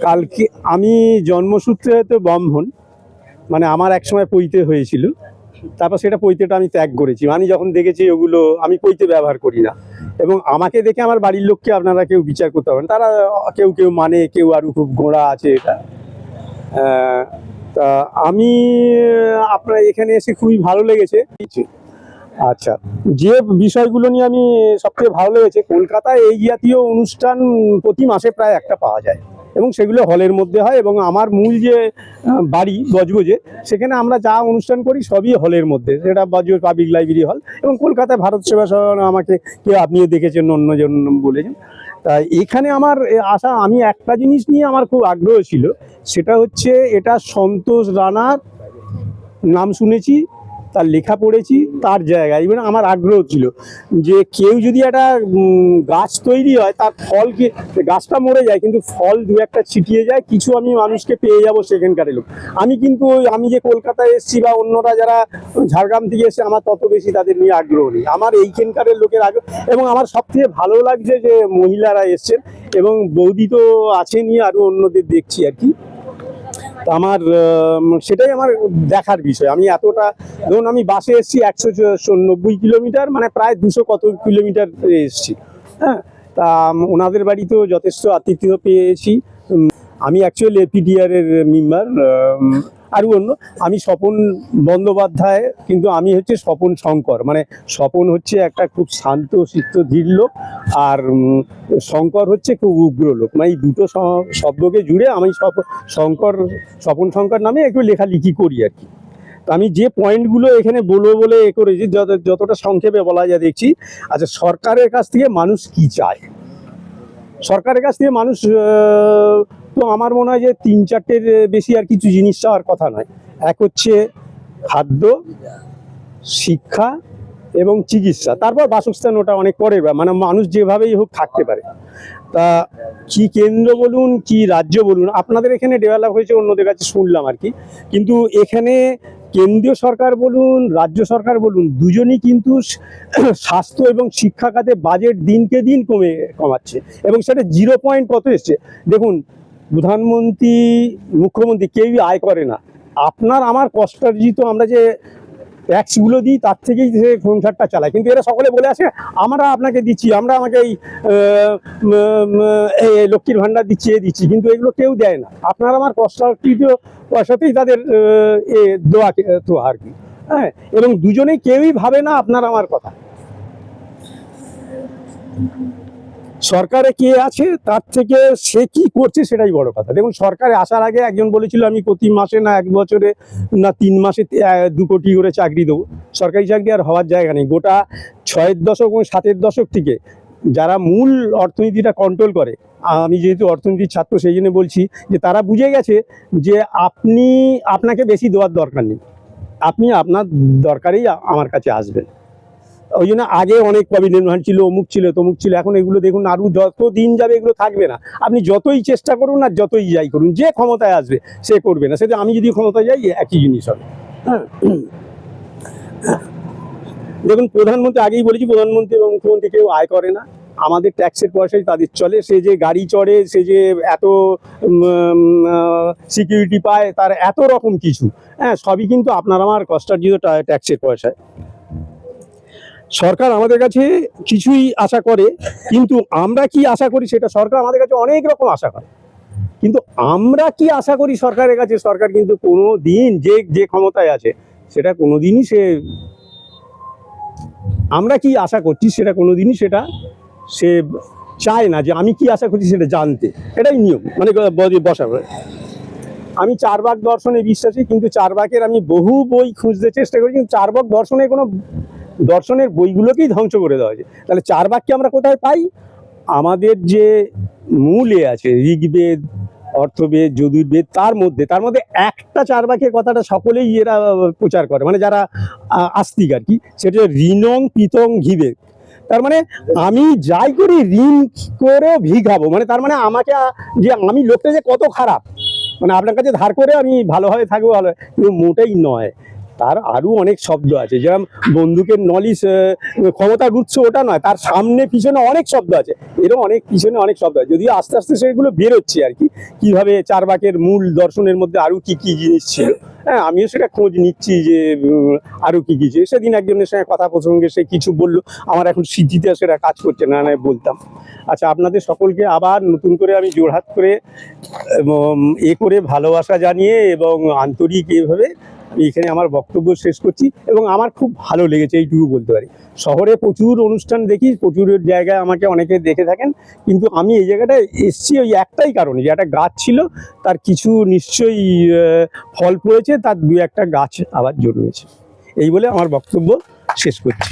কালকে আমি জন্মসূত্রে হয়তো ব্রাহ্মণ, মানে আমার একসময় পৈতে হয়েছিল, তারপর সেটা পৈতেটা আমি ত্যাগ করেছি। আমি যখন দেখেছি ওগুলো আমি পৈতে ব্যবহার করি না, এবং আমাকে দেখে আমার বাড়ির লোককে আপনারা কেউ বিচার করতে পারেন। তারা কেউ কেউ মানে, কেউ আরও খুব গোঁড়া আছে এটা। তা আমি আপনার এখানে এসে খুবই ভালো লেগেছে। আচ্ছা, যে বিষয়গুলো নিয়ে আমি সবথেকে ভালো লেগেছে, কলকাতায় এই জাতীয় অনুষ্ঠান প্রতি মাসে প্রায় একটা পাওয়া যায়, এবং সেগুলো হলের মধ্যে হয়। এবং আমার মূল যে বাড়ি বজবজে, সেখানে আমরা যা অনুষ্ঠান করি সবই হলের মধ্যে, সেটা বজবজ পাবলিক লাইব্রেরি হল। এবং কলকাতায় ভারত সেবা সদন আমাকে কেউ আপনিও দেখেছেন, অন্যজন বলেছেন। তাই এখানে আমার আশা, আমি একটা জিনিস নিয়ে আমার খুব আগ্রহ ছিল, সেটা হচ্ছে এটা সন্তোষ রানার নাম শুনেছি, তার লেখা পড়েছি, তার জায়গায় এবার আমার আগ্রহ ছিল যে কেউ যদি একটা গাছ তৈরি হয়, তার ফল কি, গাছটা মরে যায় কিন্তু ফল দু একটা ছিটিয়ে যায়, কিছু আমি মানুষকে পেয়ে যাব সেখানকার লোক। আমি কিন্তু আমি যে কলকাতায় এসেছি বা অন্যরা যারা ঝাড়গ্রাম থেকে এসে, আমার তত বেশি তাদের নিয়ে আগ্রহ নেই, আমার এইখানকার লোকের আগ্রহ। এবং আমার সবথেকে ভালো লাগছে যে মহিলারা এসছেন, এবং বৌদি তো আছেনই, আরও অন্যদের দেখছি আর কি। আমার সেটাই আমার দেখার বিষয়। আমি এতটা, ধরুন আমি বাসে এসেছি 190 কিলোমিটার, মানে প্রায় 200 কত কিলোমিটার এসেছি। হ্যাঁ, তা ওনাদের বাড়িতেও যথেষ্ট আতিথ্য পেয়েছি। আমি অ্যাকচুয়ালি এপিডিআর এর মেম্বার, আরও অন্য। আমি স্বপন বন্দ্যোপাধ্যায়, কিন্তু আমি হচ্ছে স্বপন শঙ্কর। মানে স্বপন হচ্ছে একটা খুব শান্ত শিষ্ট ধীর লোক, আর শঙ্কর হচ্ছে খুব উগ্র লোক। মানে এই দুটো শব্দকে জুড়ে আমি শঙ্কর, স্বপন শঙ্কর নামে একটু লেখালেখি করি আর কি। তো আমি যে পয়েন্টগুলো এখানে বলবো বলে এ করেছি, যতটা সংক্ষেপে বলা যায় দেখছি। আচ্ছা, সরকারের কাছ থেকে মানুষ কি চায়? সরকারের কাছ থেকে মানুষ তো আমার মনে হয় যে 3-4টের বেশি আর কিছু জিনিস চাওয়ার কথা নয়। এক হচ্ছে খাদ্য, শিক্ষা এবং চিকিৎসা, তারপর বাসস্থান, ওটা অনেক পরের, মানে মানুষ যেভাবেই হোক থাকতে পারে। তা কি কেন্দ্র বলুন কি রাজ্য বলুন, আপনাদের এখানে ডেভেলপ হয়েছে অন্যদের কাছে শুনলাম আর কি, কিন্তু এখানে কেন্দ্রীয় সরকার বলুন রাজ্য সরকার বলুন, দুজনই কিন্তু স্বাস্থ্য এবং শিক্ষা খাতে বাজেট দিনকে দিন কমাচ্ছে, এবং সেটা 0 পয়েন্ট কত এসছে দেখুন। প্রধানমন্ত্রী, মুখ্যমন্ত্রী কেউই আয় করে না। আপনার আমার কষ্টার্জিত আমরা যে ট্যাক্সগুলো দিই, তার থেকেই সে সংসারটা চালায়। কিন্তু এরা সকলে বলে আসে আমরা আপনাকে দিচ্ছি, আমরা আমাকে এই লক্ষ্মীর ভাণ্ডার দিচ্ছি, এ দিচ্ছি, কিন্তু এগুলো কেউ দেয় না। আপনার আমার কষ্টার্জিত পয়সাতেই তাদের দোয়া তো আর কি। হ্যাঁ, এবং দুজনেই কেউই ভাবে না আপনার আমার কথা। সরকারে কে আছে তার থেকে সে কি করছে সেটাই বড় কথা। দেখুন, সরকারে আসার আগে একজন বলেছিল আমি প্রতি মাসে না 1 বছরে না 3 মাসে 2 কোটি করে চাকরি দেবো। সরকারি চাকরি আর হওয়ার জায়গা নেই। গোটা 6-এর দশক এবং 7-এর দশক থেকে যারা মূল অর্থনীতিটা কন্ট্রোল করে, আমি যেহেতু অর্থনীতির ছাত্র সেই জন্য বলছি, যে তারা বুঝে গেছে যে আপনাকে বেশি দেওয়ার দরকার নেই, আপনি আপনার দরকারেই আমার কাছে আসবেন। ওই জন্য আগে অনেক প্রভিডেন্ট ফান্ড ছিল, অমুক ছিল তমুক ছিল, এখন এগুলো দেখুন আরও যত দিন যাবে এগুলো থাকবে না। আপনি যতই চেষ্টা করুন আর যতই যাই করুন, যে ক্ষমতায় আসবে সে করবে না, সেটা আমি যদি ক্ষমতায় যাই একই জিনিস হবে। হ্যাঁ, দেখুন প্রধানমন্ত্রী, আগেই বলেছি, প্রধানমন্ত্রী এবং মুখ্যমন্ত্রী কেউ আয় করে না, আমাদের ট্যাক্সের পয়সায় তাদের চলে। সে যে গাড়ি চড়ে, সে যে এত সিকিউরিটি পায়, তার এত রকম কিছু, হ্যাঁ, সবই কিন্তু আপনার আমার কষ্টার্জিত ট্যাক্সের পয়সায়। সরকার আমাদের কাছে কিছুই আশা করে, কিন্তু আমরা কি আশা করি সেটা, সরকার আমাদের কাছে অনেক রকম আশা করে, কিন্তু আমরা কি আশা করি সরকারের কাছে, সরকার কিন্তু কোনো দিন যে ক্ষমতায় আছে সেটা কোনো দিনই আমরা কি আশা করছি সেটা কোনো দিনই সে চায় না যে আমি কি আশা করছি সেটা জানতে। এটাই নিয়ম, মানে বসাবো। আমি চারবাক দর্শনে বিশ্বাসী, কিন্তু চারবাকের আমি বহু বই খুঁজতে চেষ্টা করি, কিন্তু চারবাক দর্শনের কোনো দর্শনের বইগুলোকেই ধ্বংস করে দেওয়া হয়েছে। তাহলে চারবাককে আমরা কোথায় পাই? আমাদের যে মূলে আছে ঋগ্বেদ, অর্থবেদ, যজুর্বেদ, তার মধ্যে একটা চারবাকের কথাটা সকলেই এরা প্রচার করে, মানে যারা আস্তিক আর কি, সেটা ঋণং পিতং ঘিবে। তার মানে আমি যাই করি ঋণ করে ভিখাবো, মানে তার মানে আমাকে যে আমি লোকটা যে কত খারাপ, মানে আপনার কাছে ধার করে আমি ভালোভাবে থাকবো, ভালো, কিন্তু মোটেই নয়। তার আরও অনেক শব্দ আছে, যেরকম বন্দুকের নলিশ ক্ষমতার উৎস ওটা নয়, তার সামনে পিছনে অনেক শব্দ আছে, এরকম অনেক পিছনে অনেক শব্দ আছে, যদিও আস্তে আস্তে সেগুলো বেরোচ্ছে আর কি, কীভাবে চারবাকের মূল দর্শনের মধ্যে আরও কী কী জিনিস ছিল। হ্যাঁ, আমিও সেটা খোঁজ নিচ্ছি যে আরও কী কী ছিল। সেদিন একজনের সঙ্গে কথা প্রসঙ্গে সে কিছু বললো, আমার এখন স্মৃতিতে সেটা কাজ করছে না, না বলতাম। আচ্ছা, আপনাদের সকলকে আবার নতুন করে আমি জোড়হাত করে করে ভালোবাসা জানিয়ে এবং আন্তরিক এভাবে এখানে আমার বক্তব্য শেষ করছি। এবং আমার খুব ভালো লেগেছে, এইটুকু বলতে পারি। শহরে প্রচুর অনুষ্ঠান দেখি, প্রচুর জায়গায় আমাকে অনেকে দেখে থাকেন, কিন্তু আমি এই জায়গাটায় এসছি ওই একটাই কারণে, যে একটা গাছ ছিল, তার কিছু নিশ্চয়ই ফল পড়েছে, তার দু একটা গাছ আবার জন্মেছে। এই বলে আমার বক্তব্য শেষ করছি।